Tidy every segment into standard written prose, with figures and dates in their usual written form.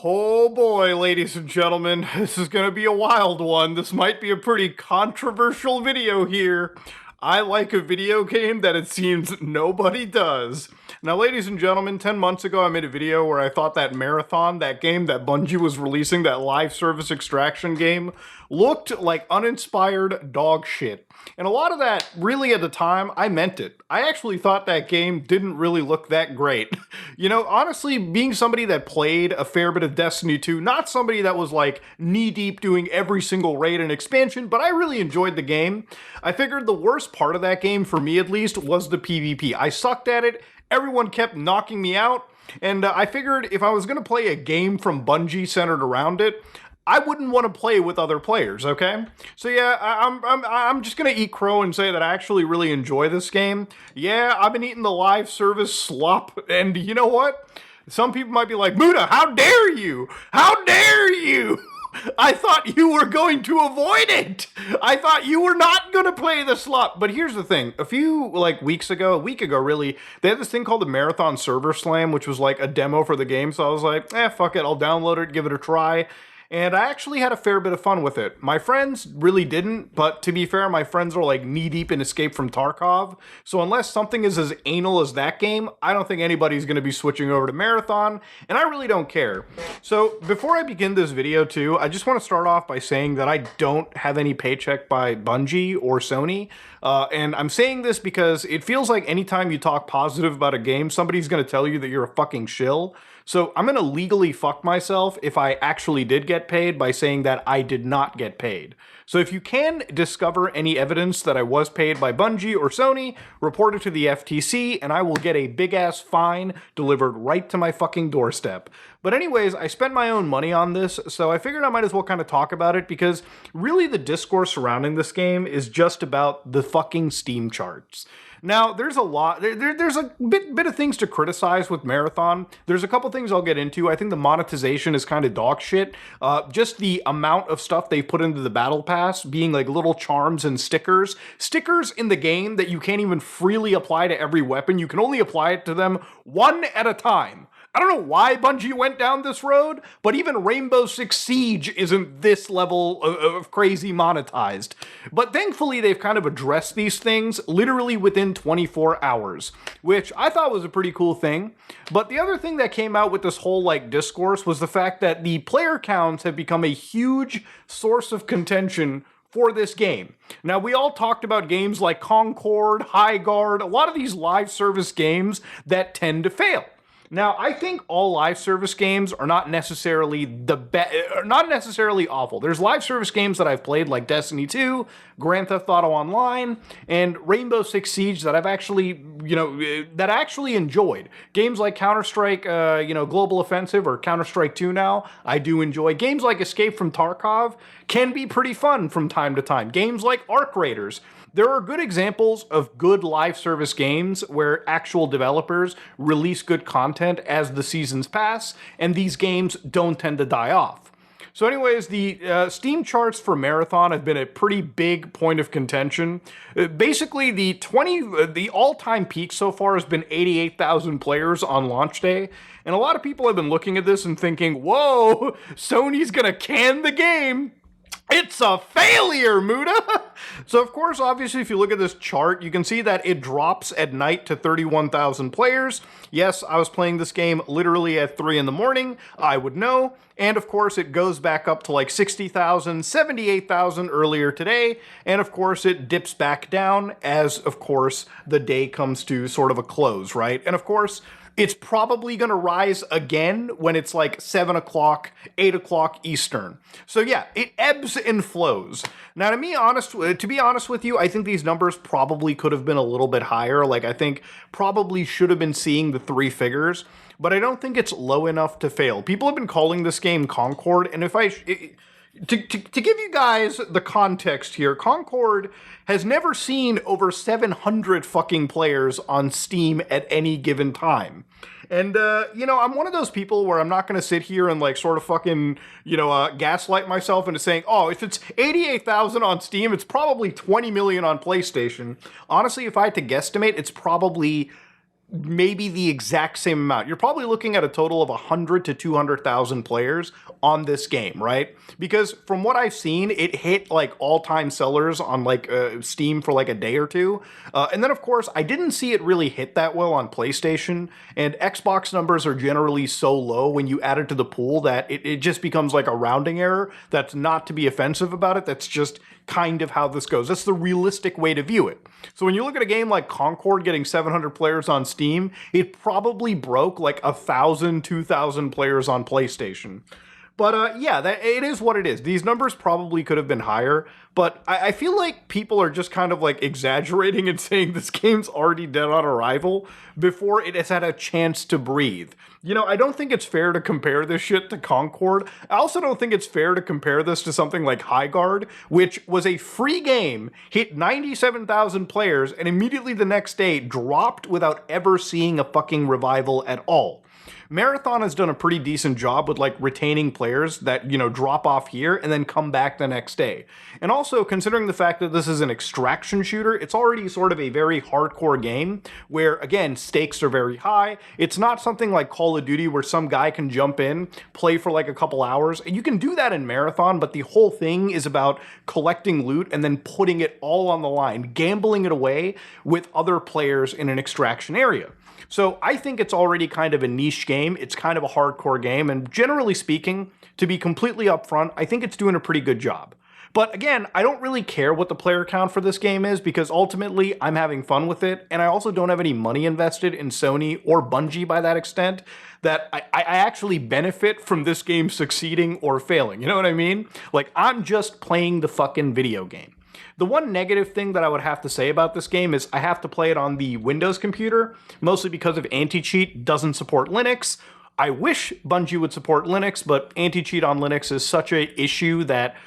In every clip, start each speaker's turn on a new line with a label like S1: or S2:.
S1: Oh boy, ladies and gentlemen, this is going to be a wild one. This might be a pretty controversial video here. I like a video game that it seems nobody does. Now, ladies and gentlemen, 10 months ago I made a video where I thought that Marathon, that game that Bungie was releasing, that live service extraction game, looked like uninspired dog shit. And a lot of that, really at the time, I meant it. I actually thought that game didn't really look that great. You know, honestly, being somebody that played a fair bit of Destiny 2, not somebody that was like knee-deep doing every single raid and expansion, but I really enjoyed the game. I figured the worst part of that game, for me at least, was the PvP. I sucked at it, everyone kept knocking me out, and I figured if I was going to play a game from Bungie centered around it, I wouldn't want to play with other players, okay? So yeah, I'm just gonna eat crow and say that I actually really enjoy this game. Yeah, I've been eating the live service slop, and you know what? Some people might be like, Muda, how dare you? How dare you? I thought you were going to avoid it. I thought you were not going to play the slop. But here's the thing. A week ago really, they had this thing called the Marathon Server Slam, which was like a demo for the game. So I was like, fuck it. I'll download it, give it a try. And I actually had a fair bit of fun with it. My friends really didn't, but to be fair, my friends are like knee-deep in Escape from Tarkov, so unless something is as anal as that game, I don't think anybody's going to be switching over to Marathon, and I really don't care. So before I begin this video too, I just want to start off by saying that I don't have any paycheck by Bungie or Sony, and I'm saying this because it feels like anytime you talk positive about a game, somebody's going to tell you that you're a fucking shill. So I'm going to legally fuck myself if I actually did get paid by saying that I did not get paid. So if you can discover any evidence that I was paid by Bungie or Sony, report it to the FTC and I will get a big ass fine delivered right to my fucking doorstep. But anyways, I spent my own money on this, so I figured I might as well kind of talk about it because really the discourse surrounding this game is just about the fucking Steam charts. Now, there's a lot, there's a bit of things to criticize with Marathon. There's a couple things I'll get into. I think the monetization is kind of dog shit. Just the amount of stuff they put into the Battle Pass, being like little charms and stickers. Stickers in the game that you can't even freely apply to every weapon. You can only apply it to them one at a time. I don't know why Bungie went down this road, but even Rainbow Six Siege isn't this level of crazy monetized. But thankfully, they've kind of addressed these things literally within 24 hours, which I thought was a pretty cool thing. But the other thing that came out with this whole discourse was the fact that the player counts have become a huge source of contention for this game. Now, we all talked about games like Concord, High Guard, a lot of these live service games that tend to fail. Now, I think all live service games are not necessarily not necessarily awful. There's live service games that I've played like Destiny 2, Grand Theft Auto Online, and Rainbow Six Siege that I've actually, that I actually enjoyed. Games like Counter-Strike, Global Offensive or Counter-Strike 2 now, I do enjoy. Games like Escape from Tarkov can be pretty fun from time to time. Games like Arc Raiders. There are good examples of good live service games where actual developers release good content as the seasons pass, and these games don't tend to die off. So anyways, the Steam charts for Marathon have been a pretty big point of contention. Basically, the all-time peak so far has been 88,000 players on launch day, and a lot of people have been looking at this and thinking, whoa, Sony's gonna can the game. It's a failure, Muda! So, of course, obviously, if you look at this chart, you can see that it drops at night to 31,000 players. Yes, I was playing this game literally at 3 in the morning. I would know. And, of course, it goes back up to like 60,000, 78,000 earlier today. And, of course, it dips back down as, of course, the day comes to sort of a close, right? And, of course, it's probably going to rise again when it's like 7 o'clock, 8 o'clock Eastern. So yeah, it ebbs and flows. Now, to be honest with you, I think these numbers probably could have been a little bit higher. Like, I think probably should have been seeing the 3 figures, but I don't think it's low enough to fail. People have been calling this game Concord, and to give you guys the context here, Concord has never seen over 700 fucking players on Steam at any given time. And, I'm one of those people where I'm not going to sit here and, sort of fucking, gaslight myself into saying, oh, if it's 88,000 on Steam, it's probably 20 million on PlayStation. Honestly, if I had to guesstimate, it's probably maybe the exact same amount. You're probably looking at a total of 100 to 200,000 players on this game, right? Because from what I've seen, it hit like all-time sellers on like Steam for like a day or two. And then of course, I didn't see it really hit that well on PlayStation, and Xbox numbers are generally so low when you add it to the pool that it just becomes like a rounding error. That's not to be offensive about it. That's just kind of how this goes. That's the realistic way to view it. So when you look at a game like Concord getting 700 players on Steam, it probably broke like 1,000, 2,000 players on PlayStation. But yeah, it is what it is. These numbers probably could have been higher, but I feel like people are just kind of like exaggerating and saying this game's already dead on arrival before it has had a chance to breathe. You know, I don't think it's fair to compare this shit to Concord. I also don't think it's fair to compare this to something like Highguard, which was a free game, hit 97,000 players, and immediately the next day dropped without ever seeing a fucking revival at all. Marathon has done a pretty decent job with like retaining players that, you know, drop off here and then come back the next day. And also considering the fact that this is an extraction shooter, it's already sort of a very hardcore game where, again, stakes are very high. It's not something like Call of Duty where some guy can jump in, play for like a couple hours. You can do that in Marathon, but the whole thing is about collecting loot and then putting it all on the line, gambling it away with other players in an extraction area. So I think it's already kind of a niche game. It's kind of a hardcore game. And generally speaking, to be completely upfront, I think it's doing a pretty good job. But again, I don't really care what the player count for this game is because ultimately I'm having fun with it. And I also don't have any money invested in Sony or Bungie by that extent that I actually benefit from this game succeeding or failing. You know what I mean? Like, I'm just playing the fucking video game. The one negative thing that I would have to say about this game is I have to play it on the Windows computer, mostly because of anti-cheat doesn't support Linux. I wish Bungie would support Linux, but anti-cheat on Linux is such an issue that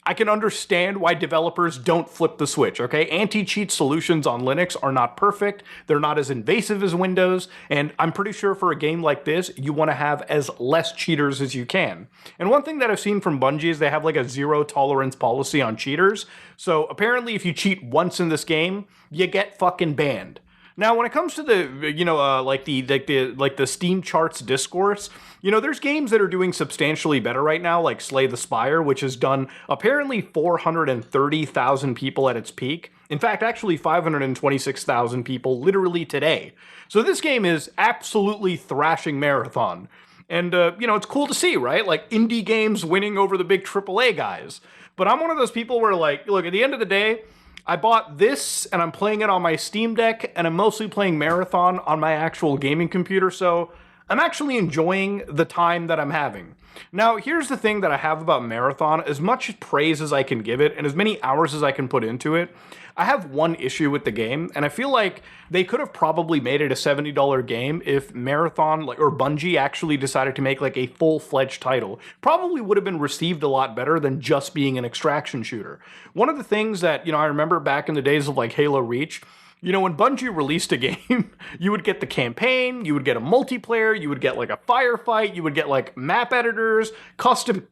S1: I can understand why developers don't flip the switch, okay? Anti-cheat solutions on Linux are not perfect, they're not as invasive as Windows, and I'm pretty sure for a game like this, you want to have as less cheaters as you can. And one thing that I've seen from Bungie is they have like a zero tolerance policy on cheaters, so apparently if you cheat once in this game, you get fucking banned. Now, when it comes to the, you know, like the Steam charts discourse, you know, there's games that are doing substantially better right now, like Slay the Spire, which has done apparently 430,000 people at its peak. In fact, actually 526,000 people literally today. So this game is absolutely thrashing Marathon. And, you know, it's cool to see, right? Like indie games winning over the big AAA guys. But I'm one of those people where, like, look, at the end of the day, I bought this, and I'm playing it on my Steam Deck, and I'm mostly playing Marathon on my actual gaming computer, so I'm actually enjoying the time that I'm having. Now, here's the thing that I have about Marathon. As much praise as I can give it, and as many hours as I can put into it, I have one issue with the game, and I feel like they could have probably made it a $70 game if Marathon or Bungie actually decided to make like a full-fledged title. Probably would have been received a lot better than just being an extraction shooter. One of the things that, you know, I remember back in the days of like Halo Reach, you know, when Bungie released a game, you would get the campaign, you would get a multiplayer, you would get like a firefight, you would get like map editors, custom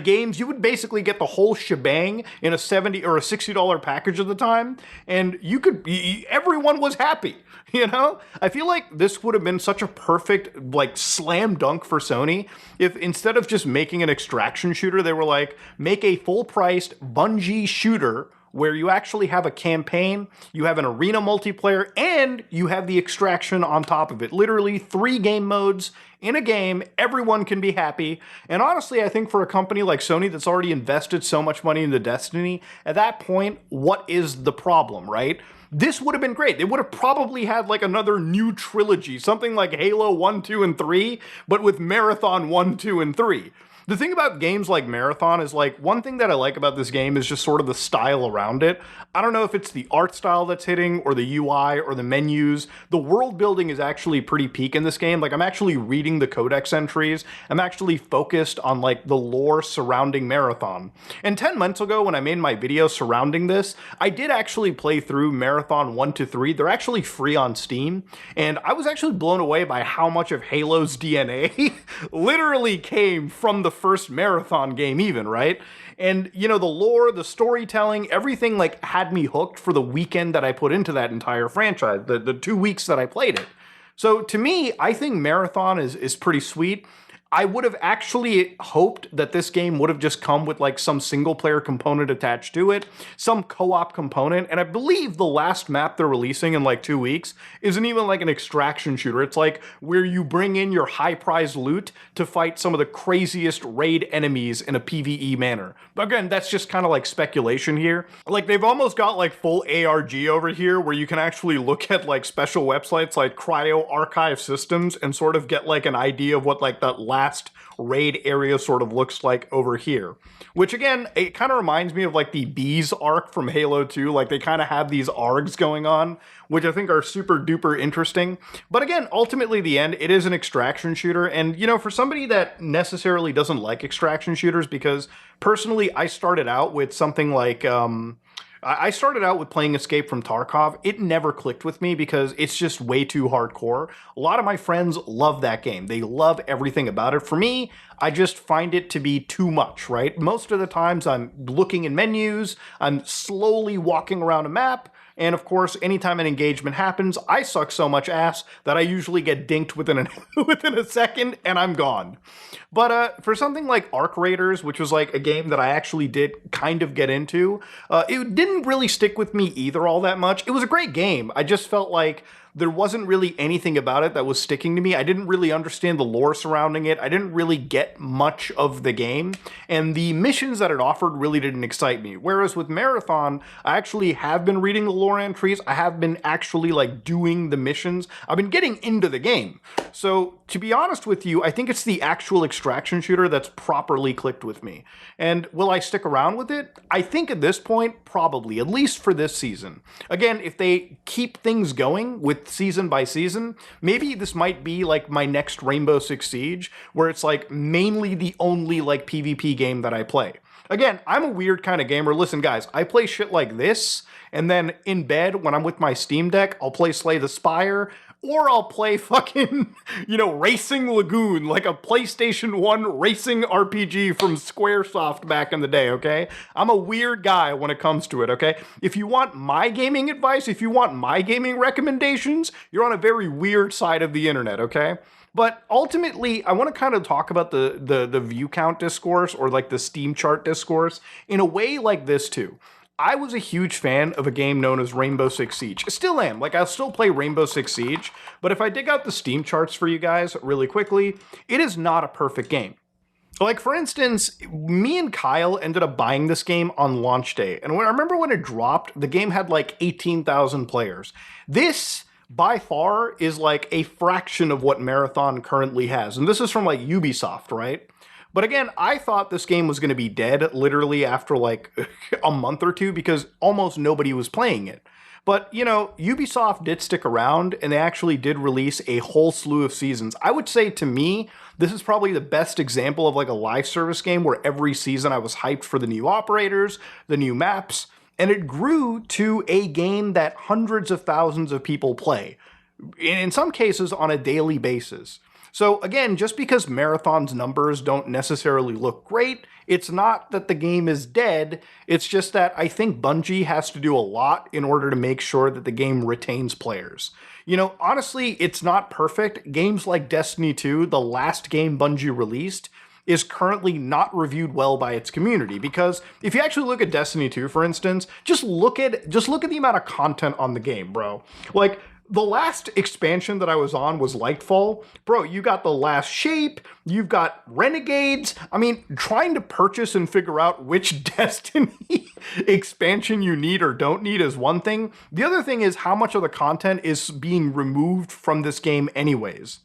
S1: games. You would basically get the whole shebang in a $70 or a $60 package at the time, and you could, everyone was happy, you know? I feel like this would have been such a perfect, like, slam dunk for Sony if instead of just making an extraction shooter, they were like, make a full-priced Bungie shooter where you actually have a campaign, you have an arena multiplayer, and you have the extraction on top of it. Literally 3 game modes in a game, everyone can be happy. And honestly, I think for a company like Sony that's already invested so much money into Destiny, at that point, what is the problem, right? This would have been great. They would have probably had like another new trilogy, something like Halo 1, 2, and 3, but with Marathon 1, 2, and 3. The thing about games like Marathon is, like, one thing that I like about this game is just sort of the style around it. I don't know if it's the art style that's hitting, or the UI, or the menus. The world building is actually pretty peak in this game. Like, I'm actually reading the codex entries. I'm actually focused on, like, the lore surrounding Marathon. And 10 months ago, when I made my video surrounding this, I did actually play through Marathon 1 to 3. They're actually free on Steam. And I was actually blown away by how much of Halo's DNA literally came from the first Marathon game even, right? And, you know, the lore, the storytelling, everything, like, had me hooked for the weekend that I put into that entire franchise, the 2 weeks that I played it. So to me, I think Marathon is pretty sweet. I would have actually hoped that this game would have just come with like some single player component attached to it, some co-op component, and I believe the last map they're releasing in like 2 weeks isn't even like an extraction shooter. It's like where you bring in your high prize loot to fight some of the craziest raid enemies in a PvE manner. But again, that's just kind of like speculation here. Like they've almost got like full ARG over here where you can actually look at like special websites like Cryo Archive Systems and sort of get like an idea of what like that last raid area sort of looks like over here. Which again, it kind of reminds me of like the Bees arc from Halo 2. Like they kind of have these args going on, which I think are super duper interesting. But again, ultimately the end, it is an extraction shooter. And you know, for somebody that necessarily doesn't like extraction shooters, because personally I started out with something like I started out with playing Escape from Tarkov. It never clicked with me because it's just way too hardcore. A lot of my friends love that game. They love everything about it. For me, I just find it to be too much, right? Most of the times I'm looking in menus, I'm slowly walking around a map, and of course, anytime an engagement happens, I suck so much ass that I usually get dinked within within a second and I'm gone. But for something like Arc Raiders, which was like a game that I actually did kind of get into, it didn't really stick with me either all that much. It was a great game. I just felt like there wasn't really anything about it that was sticking to me. I didn't really understand the lore surrounding it. I didn't really get much of the game. And the missions that it offered really didn't excite me. Whereas with Marathon, I actually have been reading the lore entries. I have been actually like doing the missions. I've been getting into the game. So to be honest with you, I think it's the actual extraction shooter that's properly clicked with me. And will I stick around with it? I think at this point, probably, at least for this season. Again, if they keep things going with season by season, maybe this might be like my next Rainbow Six Siege, where it's like mainly the only like PvP game that I play. Again, I'm a weird kind of gamer. Listen, guys, I play shit like this, and then in bed, when I'm with my Steam Deck, I'll play Slay the Spire, or I'll play fucking, you know, Racing Lagoon, like a PlayStation 1 racing RPG from Squaresoft back in the day, okay? I'm a weird guy when it comes to it, okay? If you want my gaming advice, if you want my gaming recommendations, you're on a very weird side of the internet, okay? But ultimately, I want to kind of talk about the view count discourse or like the Steam chart discourse in a way like this too. I was a huge fan of a game known as Rainbow Six Siege. Still am. Like, I'll still play Rainbow Six Siege, but if I dig out the Steam charts for you guys really quickly, it is not a perfect game. Like, for instance, me and Kyle ended up buying this game on launch day, and I remember when it dropped, the game had like 18,000 players. This, by far, is like a fraction of what Marathon currently has, and this is from like Ubisoft, right? But again, I thought this game was going to be dead literally after like a month or two because almost nobody was playing it. But, you know, Ubisoft did stick around and they actually did release a whole slew of seasons. I would say to me, this is probably the best example of like a live service game where every season I was hyped for the new operators, the new maps, and it grew to a game that hundreds of thousands of people play, in some cases on a daily basis. So again, just because Marathon's numbers don't necessarily look great, it's not that the game is dead, it's just that I think Bungie has to do a lot in order to make sure that the game retains players. You know, honestly, it's not perfect. Games like Destiny 2, the last game Bungie released, is currently not reviewed well by its community, because if you actually look at Destiny 2, for instance, just look at the amount of content on the game, bro. Like, the last expansion that I was on was Lightfall. Bro, you got the last shape, you've got Renegades. I mean, trying to purchase and figure out which Destiny expansion you need or don't need is one thing. The other thing is how much of the content is being removed from this game anyways.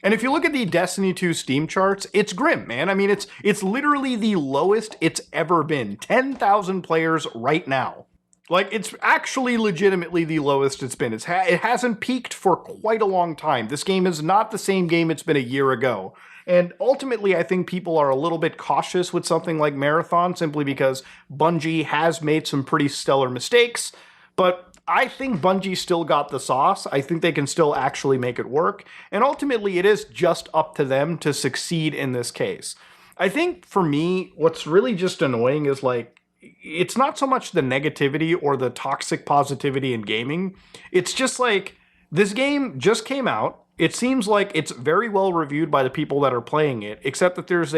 S1: And if you look at the Destiny 2 Steam charts, it's grim, man. I mean, it's literally the lowest it's ever been. 10,000 players right now. Like, it's actually legitimately the lowest it's been. It hasn't peaked for quite a long time. This game is not the same game it's been a year ago. And ultimately, I think people are a little bit cautious with something like Marathon simply because Bungie has made some pretty stellar mistakes. But I think Bungie still got the sauce. I think they can still actually make it work. And ultimately, it is just up to them to succeed in this case. I think for me, what's really just annoying is like, it's not so much the negativity or the toxic positivity in gaming. It's just like This game just came out. It seems like it's very well reviewed by the people that are playing it, except that there's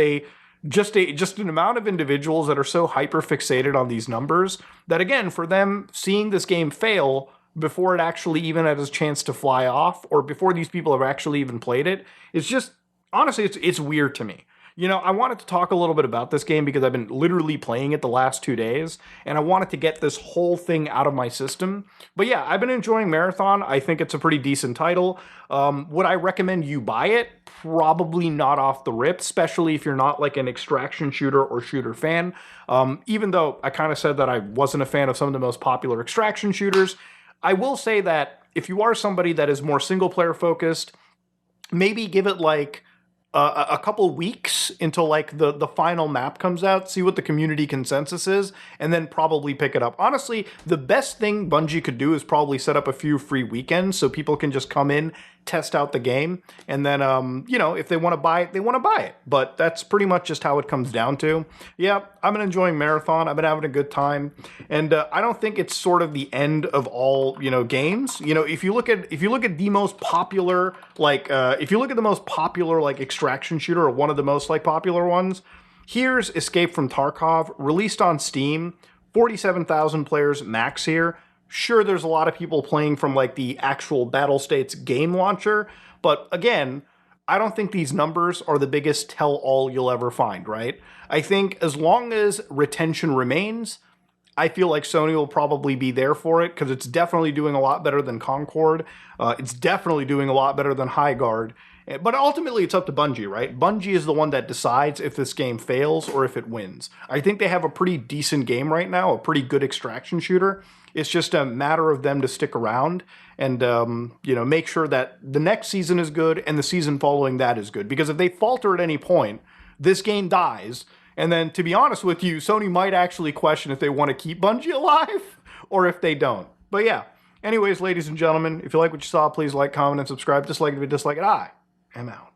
S1: just an amount of individuals that are so hyper fixated on these numbers that, again, for them seeing this game fail before it actually even had a chance to fly off, or before these people have actually even played it, it's just, honestly, it's weird to me. You know, I wanted to talk a little bit about this game because I've been literally playing it the last 2 days, and I wanted to get this whole thing out of my system. But yeah, I've been enjoying Marathon. I think it's a pretty decent title. Would I recommend you buy it? Probably not off the rip, especially if you're not like an extraction shooter or shooter fan. Even though I kind of said that I wasn't a fan of some of the most popular extraction shooters, I will say that if you are somebody that is more single player focused, maybe give it like a couple weeks until like the final map comes out, see what the community consensus is, and then probably pick it up. Honestly, the best thing Bungie could do is probably set up a few free weekends so people can just come in, test out the game, and then, you know, if they want to buy it, they want to buy it. But that's pretty much just how it comes down to. Yeah, I've been enjoying Marathon. I've been having a good time, and I don't think it's sort of the end of all, you know, games. You know, if you look at the most popular, like, if you look at the most popular, like, extraction shooter, or one of the most, like, popular ones, here's Escape from Tarkov, released on Steam, 47,000 players max here. Sure, there's a lot of people playing from like the actual Battle States game launcher, but again, I don't think these numbers are the biggest tell-all you'll ever find, right? I think as long as retention remains, I feel like Sony will probably be there for it, because it's definitely doing a lot better than Concord. It's definitely doing a lot better than High Guard. But ultimately, it's up to Bungie, right? Bungie is the one that decides if this game fails or if it wins. I think they have a pretty decent game right now, a pretty good extraction shooter. It's just a matter of them to stick around and, you know, make sure that the next season is good and the season following that is good. Because if they falter at any point, this game dies. And then, to be honest with you, Sony might actually question if they want to keep Bungie alive or if they don't. But yeah, anyways, ladies and gentlemen, if you like what you saw, please like, comment, and subscribe. Dislike it if you dislike it. I am out.